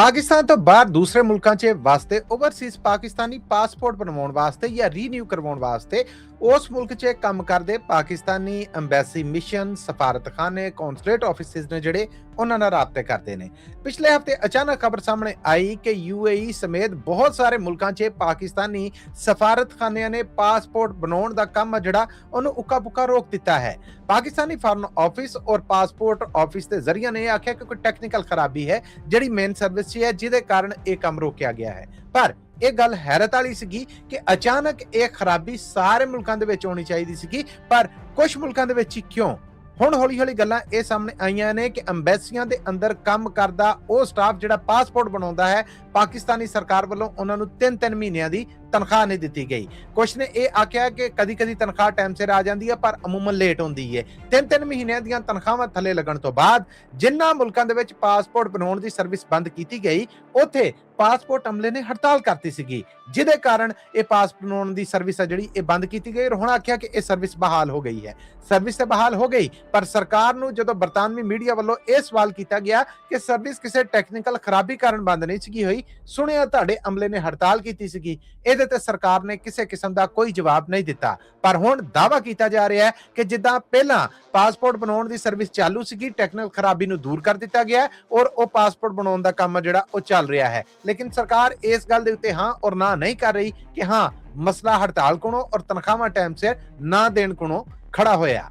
ਪਾਕਿਸਤਾਨ ਤੋਂ ਬਾਹਰ ਦੂਸਰੇ ਮੁਲਕਾਂ 'ਚ ਵਾਸਤੇ ਓਵਰਸੀਜ਼ ਪਾਕਿਸਤਾਨੀ ਪਾਸਪੋਰਟ ਬਣਵਾਉਣ ਵਾਸਤੇ ਜਾਂ ਰੀਨਿਊ ਕਰਵਾਉਣ ਵਾਸਤੇ ਉਸ ਮੁਲਕ 'ਚ ਕੰਮ ਕਰਦੇ ਪਾਕਿਸਤਾਨੀ ਐਮਬੈਸੀ ਮਿਸ਼ਨ, ਸਫਾਰਤਖਾਨੇ, ਕੌਂਸੂਲੇਟ ਆਫਿਸਿਸ ਨੇ ਜਿਹੜੇ ਉਹਨਾਂ ਨਾਲ ਰਾਬਤੇ ਕਰਦੇ ਨੇ। ਪਿਛਲੇ ਹਫਤੇ ਅਚਾਨਕ ਖਬਰ ਸਾਹਮਣੇ ਆਈ ਕਿ ਯੂਏਈ ਸਮੇਤ ਬਹੁਤ ਸਾਰੇ ਮੁਲਕਾਂ 'ਚ ਪਾਕਿਸਤਾਨੀ ਸਫਾਰਤਖਾਨਿਆਂ ਨੇ ਪਾਸਪੋਰਟ ਬਣਾਉਣ ਦਾ ਕੰਮ ਜਿਹੜਾ ਉਹਨੂੰ ਉੱਕਾ ਪੁੱਕਾ ਰੋਕ ਦਿੱਤਾ ਹੈ। ਪਾਕਿਸਤਾਨੀ ਫਾਰਨ ਆਫਿਸ ਔਰ ਪਾਸਪੋਰਟ ਆਫਿਸ ਦੇ ਜ਼ਰੀਏ ਨੇ ਆਖਿਆ ਕਿ ਕੋਈ ਟੈਕਨੀਕਲ ਖਰਾਬੀ ਹੈ ਜਿਹੜੀ ਮੇਨ ਸਰਵਿਸ 'ਚ ਹੈ, ਜਿਹਦੇ ਕਾਰਨ ਇਹ ਕੰਮ ਰੋਕਿਆ ਗਿਆ ਹੈ। ਪਰ ਇਹ ਗੱਲ ਹੈਰਤ ਵਾਲੀ ਸੀਗੀ ਕਿ ਅਚਾਨਕ ਇਹ ਖਰਾਬੀ ਸਾਰੇ ਮੁਲਕਾਂ ਦੇ ਵਿੱਚ ਹੋਣੀ ਚਾਹੀਦੀ ਸੀਗੀ, ਪਰ ਕੁਝ ਮੁਲਕਾਂ ਦੇ ਵਿੱਚ ਹੀ ਕਿਉਂ? ਹੁਣ ਹੌਲੀ-ਹੌਲੀ ਗੱਲਾਂ ਇਹ ਸਾਹਮਣੇ ਆਈਆਂ ਨੇ ਕਿ ਅੰਬੈਸੀਆਂ ਦੇ ਅੰਦਰ ਕੰਮ ਕਰਦਾ ਉਹ ਸਟਾਫ ਜਿਹੜਾ ਪਾਸਪੋਰਟ ਬਣਾਉਂਦਾ ਹੈ, ਪਾਕਿਸਤਾਨੀ ਸਰਕਾਰ ਵੱਲੋਂ ਉਹਨਾਂ ਨੂੰ 3-3 ਮਹੀਨਿਆਂ ਦੀ ਤਨਖਾਹ ਨਹੀਂ ਦਿੱਤੀ ਗਈ। ਕੁਝ ਨੇ ਇਹ ਆਖਿਆ ਕਿ ਕਦੀ-ਕਦੀ ਤਨਖਾਹ ਟਾਈਮ ਸਿਰ ਆ ਜਾਂਦੀ ਹੈ, ਪਰ ਅਮੂਮਨ ਲੇਟ ਹੁੰਦੀ ਹੈ। 3-3 ਮਹੀਨਿਆਂ ਦੀਆਂ ਤਨਖਾਹਾਂ ਥੱਲੇ ਲੱਗਣ ਤੋਂ ਬਾਅਦ ਜਿਨ੍ਹਾਂ ਮੁਲਕਾਂ ਦੇ ਵਿੱਚ ਪਾਸਪੋਰਟ ਬਣਾਉਣ ਦੀ ਸਰਵਿਸ ਬੰਦ ਕੀਤੀ ਗਈ, ਉੱਥੇ ਪਾਸਪੋਰਟ ਅਮਲੇ ਨੇ ਹੜਤਾਲ ਕਰਤੀ ਸੀਗੀ, ਜਿਹਦੇ ਕਾਰਨ ਇਹ ਪਾਸਪੋਰਟ ਬਣਾਉਣ ਦੀ ਸਰਵਿਸ ਆ ਜਿਹੜੀ ਇਹ ਬੰਦ ਕੀਤੀ ਗਈ। ਹੁਣ ਆਖਿਆ ਕਿ ਇਹ ਸਰਵਿਸ ਬਹਾਲ ਹੋ ਗਈ ਹੈ। ਸਰਵਿਸ ਤੇ ਬਹਾਲ ਹੋ ਗਈ, ਪਰ ਸਰਕਾਰ ਨੂੰ ਜਦੋਂ ਬਰਤਾਨਵੀ ਮੀਡੀਆ ਵੱਲੋਂ ਇਹ ਸਵਾਲ ਕੀਤਾ ਗਿਆ ਕਿ ਸਰਵਿਸ ਕਿਸੇ ਟੈਕਨੀਕਲ ਖਰਾਬੀ ਕਾਰਨ ਬੰਦ ਨਹੀਂ ਸੀਗੀ ਹੋਈ, ਸੁਣਿਆ ਤੁਹਾਡੇ ਅਮਲੇ ਨੇ ਹੜਤਾਲ ਕੀਤੀ ਸੀਗੀ, ਇਹਦੇ ਤੇ ਸਰਕਾਰ ਨੇ ਕਿਸੇ ਕਿਸਮ ਦਾ ਕੋਈ ਜਵਾਬ ਨਹੀਂ ਦਿੱਤਾ। ਪਰ ਹੁਣ ਦਾਅਵਾ ਕੀਤਾ ਜਾ ਰਿਹਾ ਹੈ ਕਿ ਜਿੱਦਾਂ ਪਹਿਲਾਂ ਪਾਸਪੋਰਟ ਬਣਾਉਣ ਦੀ ਸਰਵਿਸ ਚਾਲੂ ਸੀਗੀ, ਟੈਕਨੀਕਲ ਖਰਾਬੀ ਨੂੰ ਦੂਰ ਕਰ ਦਿੱਤਾ ਗਿਆ ਔਰ ਉਹ ਪਾਸਪੋਰਟ ਬਣਾਉਣ ਦਾ ਕੰਮ ਜਿਹੜਾ ਉਹ ਚੱਲ ਰਿਹਾ ਹੈ। ਲੇਕਿਨ ਸਰਕਾਰ ਇਸ ਗੱਲ ਦੇ ਉੱਤੇ ਹਾਂ ਔਰ ਨਾ ਨਹੀਂ ਕਰ ਰਹੀ ਕਿ ਹਾਂ, ਮਸਲਾ ਹੜਤਾਲ ਕੋਲੋਂ ਔਰ ਤਨਖਾਹਾਂ ਟਾਈਮ ਸਿਰ ਨਾ ਦੇਣ ਕੋਲੋਂ ਖੜਾ ਹੋਇਆ।